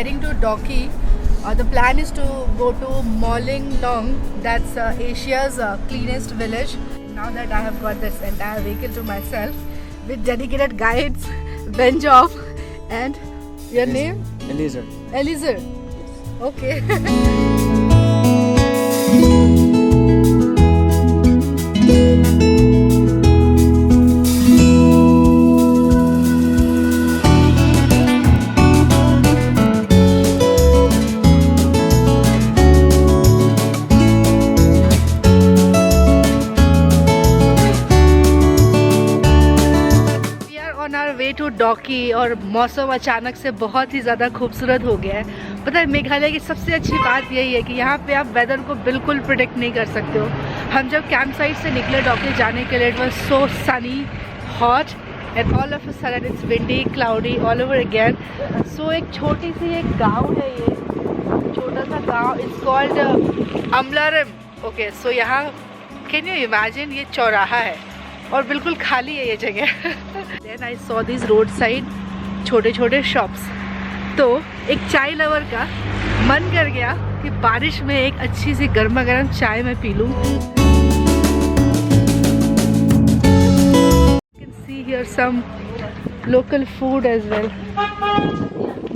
heading to Doki. The plan is to go to Molinglong, that's Asia's cleanest village. Now that I have got this entire vehicle to myself with dedicated guides, Benjoff, and your name? Eliezer. Eliezer. Okay. Way to Dawki और मौसम अचानक से बहुत ही ज़्यादा खूबसूरत हो गया है। पता है मेघालय की सबसे अच्छी बात यही है कि यहाँ पे आप वेदर को बिल्कुल प्रिडिक्ट नहीं कर सकते हो। हम जब कैंप साइट से निकले डॉकी जाने के लिए, it was so sunny, hot and all of a sudden it's windy, cloudy all over again. So एक छोटी सी एक गाँव है, ये छोटा सा गाँव, इट्स कॉल्ड अमलारम। ओके, सो यहाँ कैन यू इमेजिन ये चौराहा है और बिल्कुल खाली है ये जगह। Then I saw this road side छोटे छोटे शॉप्स, तो एक चाय लवर का मन कर गया कि बारिश में एक अच्छी सी गर्मा गर्म चाय मैं पी लूँ। You can see here some local food as well.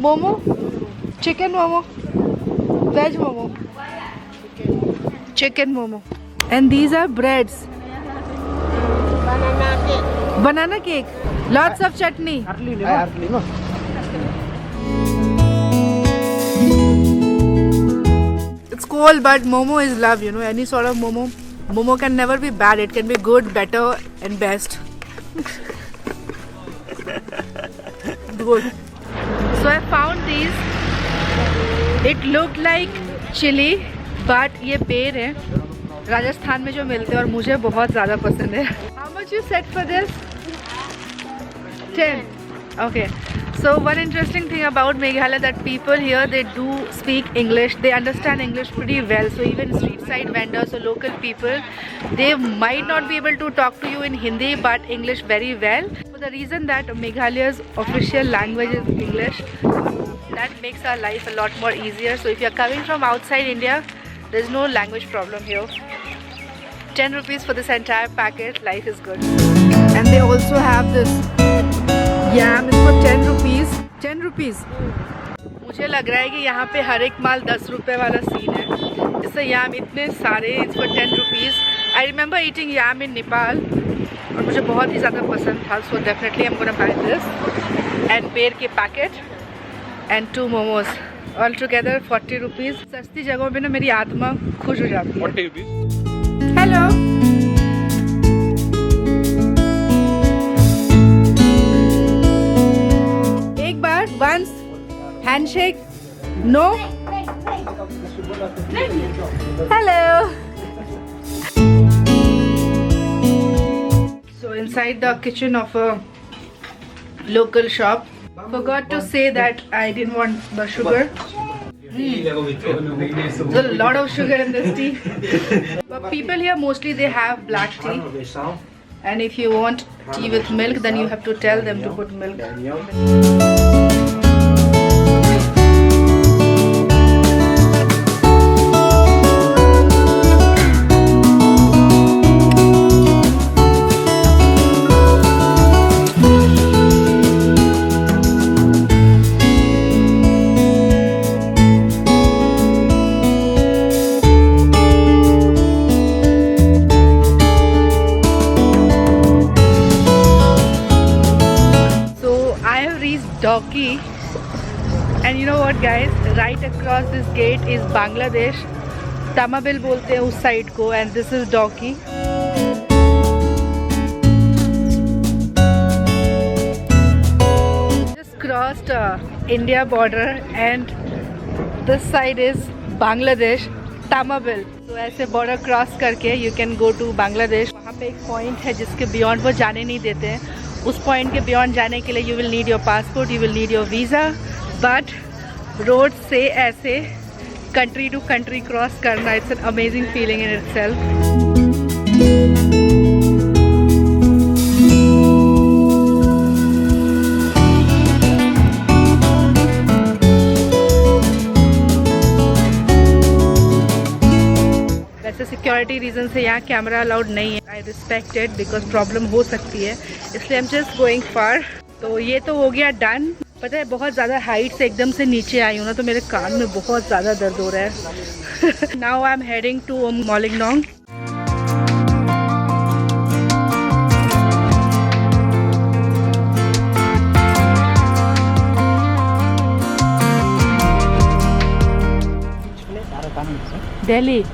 Momo, chicken momo, veg momo, chicken momo, and these are breads. Banana cake, lots of chutney. It's cold, but momo is love, you know. Any sort of momo. Momo can never be bad. It can be good, better, and best. Good. So I found these. It looked like chili, but ये बेर है, राजस्थान में जो मिलते हैं और मुझे बहुत ज़्यादा पसंद है। How much you set for this? 10. Okay. So one interesting thing about Meghalaya that people here, they do speak English. They understand English pretty well. So even street side vendors or local people, they might not be able to talk to you in Hindi but English very well. For the reason that Meghalaya's official language is English, that makes our life a lot more easier. So if you're coming from outside India, there's no language problem here. 10 rupees for this entire packet. Life is good. And they also have this yam is for 10 rupees. 10 rupees. मुझे लग रहा है कि यहाँ पे हर एक माल 10 रुपए वाला सीन है। इससे याम इतने सारे, it's for 10 rupees. I remember eating yam in Nepal और मुझे बहुत ही ज़्यादा पसंद था. So definitely I'm gonna buy this and बेर के packet and 2 momos. All together 40 rupees. सस्ती जगहों पे ना मेरी आत्मा खुश हो जाती है. 40 rupees. Hello. एक बार once handshake. No. Hello. So inside the kitchen of a local shop. Forgot to say that I didn't want the sugar. There's a lot of sugar in this tea. But people here mostly they have black tea. And if you want tea with milk, then you have to tell them to put milk. Doki, and you know what guys, right across this gate is Bangladesh. Tamabil बोलते हैं उस side को, and this is Doki. Just crossed India border and this side is Bangladesh, Tamabil. So ऐसे border cross करके you can go to Bangladesh. वहाँ पे एक point है जिसके beyond वो जाने नहीं देते हैं. उस पॉइंट के बियॉन्ड जाने के लिए you will need your passport, you will need your visa, but road से ऐसे कंट्री टू कंट्री क्रॉस करना, it's an amazing feeling in itself. से यहाँ कैमरा अलाउड नहीं है. I respect it because problem हो सकती है, इसलिए आई एम जस्ट गोइंग फार. तो ये तो हो गया डन. पता है बहुत ज़्यादा हाइट से एकदम से नीचे आई हूँ ना, तो मेरे कान में बहुत ज़्यादा दर्द हो रहा है. Now I am heading to Mawlynnong. Delhi.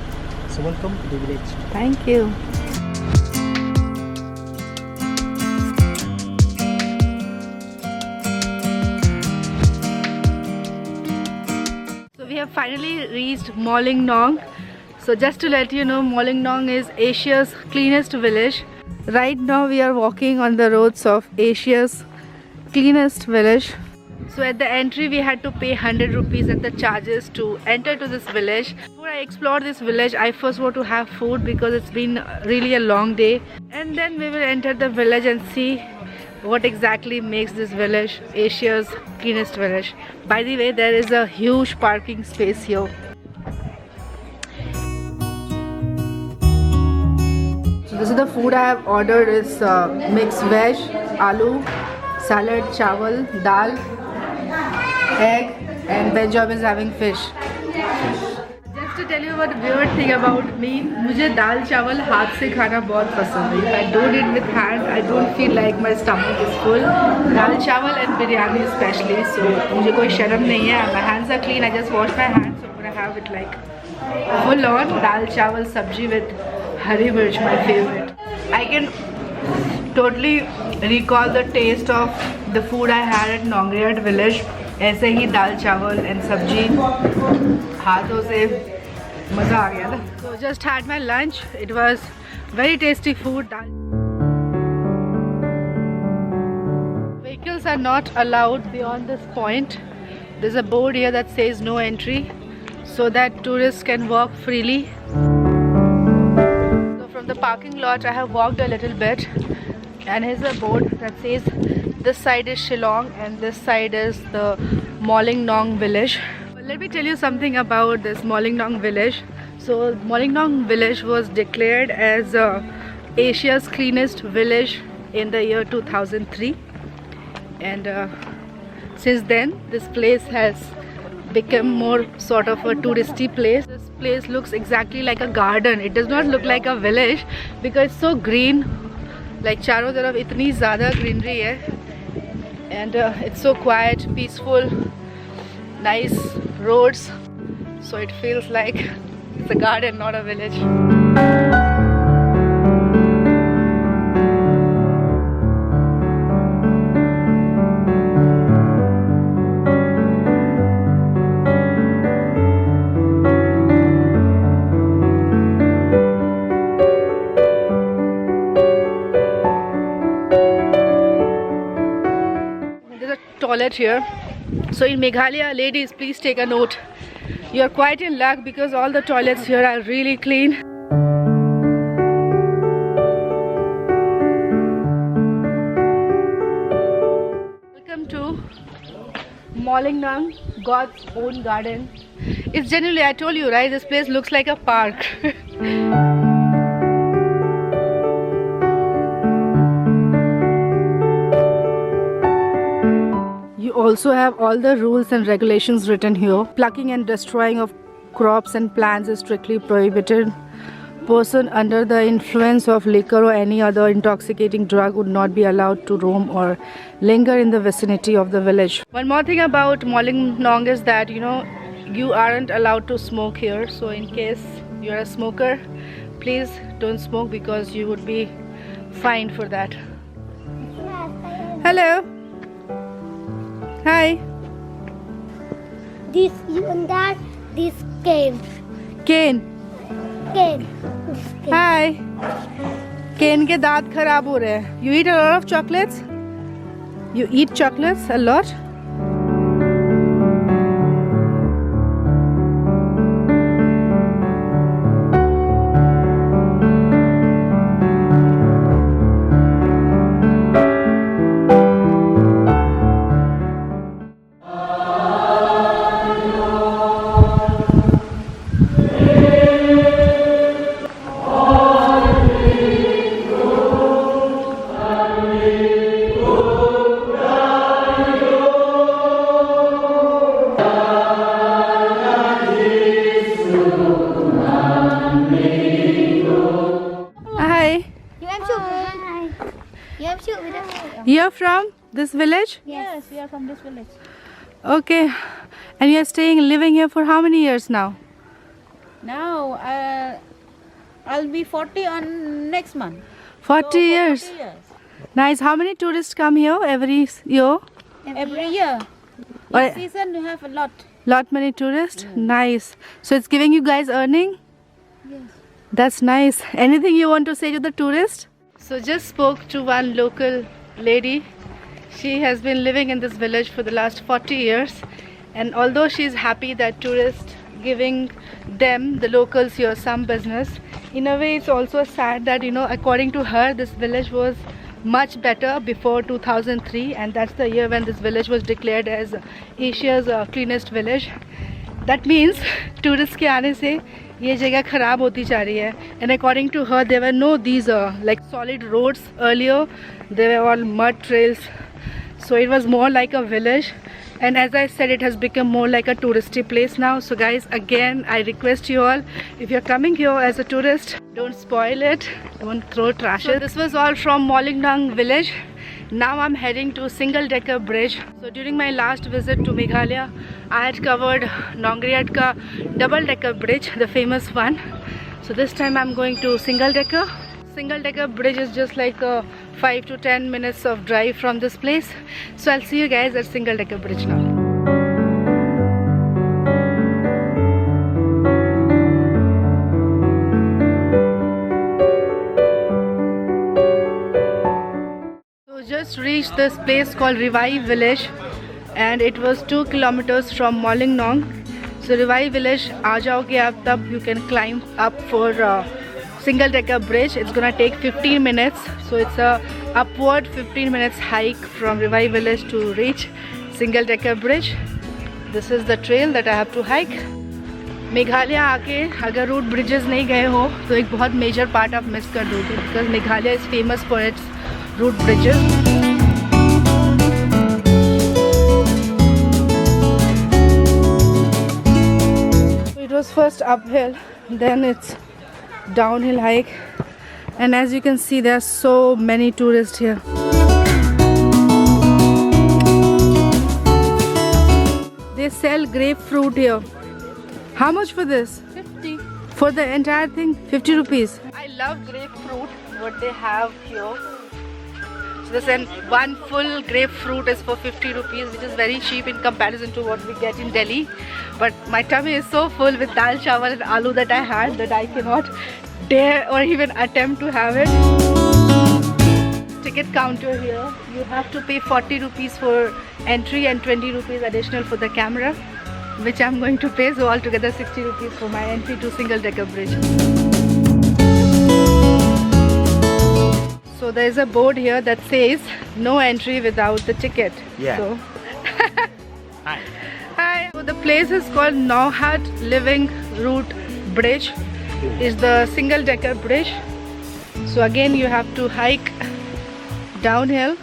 So welcome to the village. Thank you. So we have finally reached Molingnong. So just to let you know, Molingnong is Asia's cleanest village. Right now we are walking on the roads of Asia's cleanest village. So at the entry we had to pay 100 rupees at the charges to enter to this village. Before I explore this village, I first want to have food because it's been really a long day. And then we will enter the village and see what exactly makes this village Asia's cleanest village. By the way, there is a huge parking space here. So this is the food I have ordered. Is mixed veg, aloo, salad, chawal, dal, egg, and veg job is having fish. Just to tell you one weird thing about me, मुझे दाल चावल हाथ से खाना बहुत पसंद है. If I don't eat with hand, I don't feel like my stomach is full. दाल चावल and biryani especially. So मुझे कोई शर्म नहीं है. My hands are clean. I just wash my hands. So I'm gonna have it like full on दाल चावल sabji with हरी मिर्च, my favorite. I can totally recall the taste of the food I had at Nongriyat village. ऐसे ही दाल चावल and सब्जी हाथों से मज़ा आ गया था. So just had my lunch. It was very tasty food. Vehicles are not allowed beyond this point. There's a board here that says no entry so that tourists can walk freely. So from the parking lot I have walked a little bit and here's a board that says this side is Shillong and this side is the Molingnong village. Well, let me tell you something about this Molingnong village. So Molingnong village was declared as Asia's cleanest village in the year 2003 and since then this place has become more sort of a touristy place. This place looks exactly like a garden. It does not look like a village because it's so green. Like चारों तरफ इतनी ज़्यादा greenery है and it's so quiet, peaceful, nice roads, so it feels like it's a garden, not a village. Toilet here. So in Meghalaya, ladies, please take a note. You are quite in luck because all the toilets here are really clean. Welcome to Molingnong, God's own garden. It's generally, I told you, right, this place looks like a park. You also have all the rules and regulations written here. Plucking and destroying of crops and plants is strictly prohibited. Person under the influence of liquor or any other intoxicating drug would not be allowed to roam or linger in the vicinity of the village. One more thing about Molingnong is that, you know, you aren't allowed to smoke here. So in case you're a smoker, please don't smoke because you would be fined for that. Hello. Hi. This even that this cane. Cane. Cane. Hi. Cane के दांत खराब हो रहे हैं. You eat a lot of chocolates? You eat chocolates a lot? Hi. You're from this village? Yes, we are from this village. Okay. And you're living here for how many years now? Now I'll be 40 on next month. 40 years. 40 years. Nice. How many tourists come here every year? Every year. Or- In season you have a lot. Lot many tourists? Nice. So it's giving you guys earning? Yes. That's nice. Anything you want to say to the tourists? So just spoke to one local lady. She has been living in this village for the last 40 years. And although she's happy that tourists giving them, the locals here, some business, in a way it's also sad that, you know, according to her, this village was much better before 2003, and that's the year when this village was declared as Asia's cleanest village. That means tourists के आने से ये जगह खराब होती जा रही है. And according to her, there were no these like solid roads earlier. They were all mud trails. So it was more like a village. And as I said, it has become more like a touristy place now. So guys, again, I request you all, if you're coming here as a tourist, don't spoil it, don't throw trash. So this was all from Molingdong village. Now I'm heading to Single Decker Bridge. So during my last visit to Meghalaya, I had covered Nongriat ka Double Decker Bridge, the famous one. So this time I'm going to Single Decker. Single Decker Bridge is just like 5 to 10 minutes of drive from this place. So I'll see you guys at Single Decker Bridge now. So just reached this place called Rivai village, and it was 2 kilometers from Molingdong. So Rivai village, aa jaoge aap tab you can climb up for Single Decker Bridge. It's gonna take 15 minutes, so it's a upward 15 minutes hike from Rivai village to reach Single Decker Bridge. This is the trail that I have to hike. Meghalaya आके अगर root bridges नहीं गए हो तो एक बहुत major part आप miss कर दोगे, because Meghalaya is famous for its root bridges. It was first uphill, then it's downhill hike, and as you can see, there are so many tourists here. They sell grapefruit here. How much for this? 50. For the entire thing? 50 rupees. I love grapefruit, what they have here. So this one full grapefruit is for 50 rupees, which is very cheap in comparison to what we get in Delhi. But my tummy is so full with dal chawal and aloo that I had that I cannot dare or even attempt to have it. Ticket counter here. You have to pay 40 rupees for entry and 20 rupees additional for the camera, which I'm going to pay. So altogether 60 rupees for my entry to Single Decker Bridge. So there is a board here that says no entry without the ticket. Yeah. So Hi. hi. So the place is called Nauhat Living Route Bridge. Is the Single Decker Bridge. So again you have to hike downhill.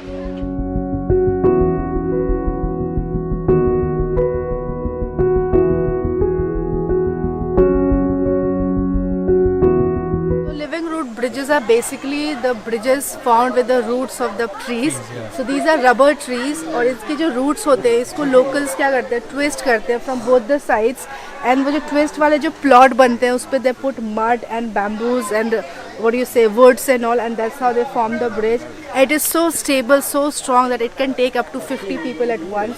Bridges are basically the bridges formed with the roots of the trees. So these are rubber trees, और इसके जो roots होते हैं इसको locals क्या करते हैं, twist करते हैं from both the sides, and वो जो twist वाले जो plot बनते हैं उस पे they put mud and bamboos and what do you say, woods and all, and that's how they form the bridge. It is so stable, so strong that it can take up to 50 people at once.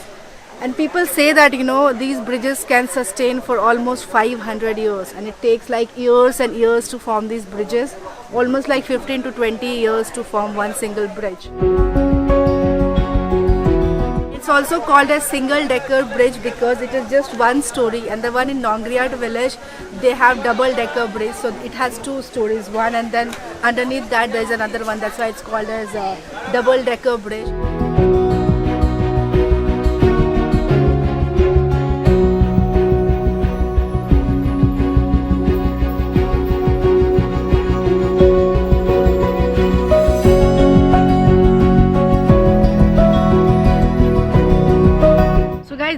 And people say that, you know, these bridges can sustain for almost 500 years, and it takes like years and years to form these bridges, almost like 15 to 20 years to form one single bridge. It's also called a Single Decker Bridge because it is just one story, and the one in Nongriat village, they have double decker bridge, so it has 2 stories, one, and then underneath that there is another one. That's why it's called as a double decker bridge.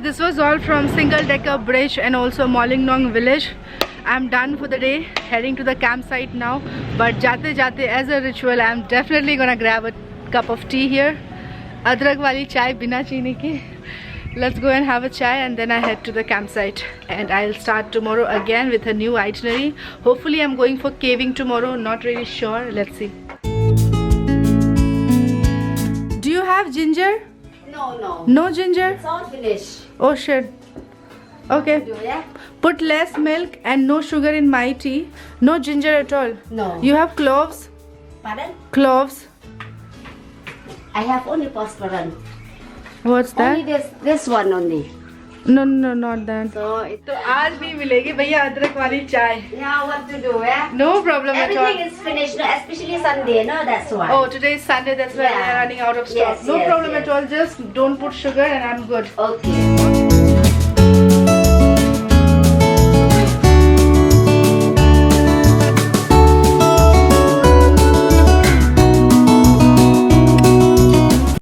This was all from Single Decker Bridge and also Molingdong village. I'm done for the day, heading to the campsite now. But jate jate, as a ritual, I'm definitely gonna grab a cup of tea here. Adrak wali chai bina cheeni ki. Let's go and have a chai and then I head to the campsite. And I'll start tomorrow again with a new itinerary. Hopefully I'm going for caving tomorrow. Not really sure. Let's see. Do you have ginger? No. No ginger? It's all finished. Oh shit. Okay. Do that? Put less milk and no sugar in my tea. No ginger at all. No. You have cloves? Pardon? Cloves. I have only phosphorus. What's Only that? this one only. No, not that. So it. तो आज भी मिलेगी भैया अदरक वाली चाय. Now what to do? No problem at all. Everything is finished. No, especially Sunday. No, that's why. Oh, today is Sunday. That's why Yeah. we are running out of stock. Yes, No yes, problem yes. at all. Just don't put sugar and I'm good. Okay.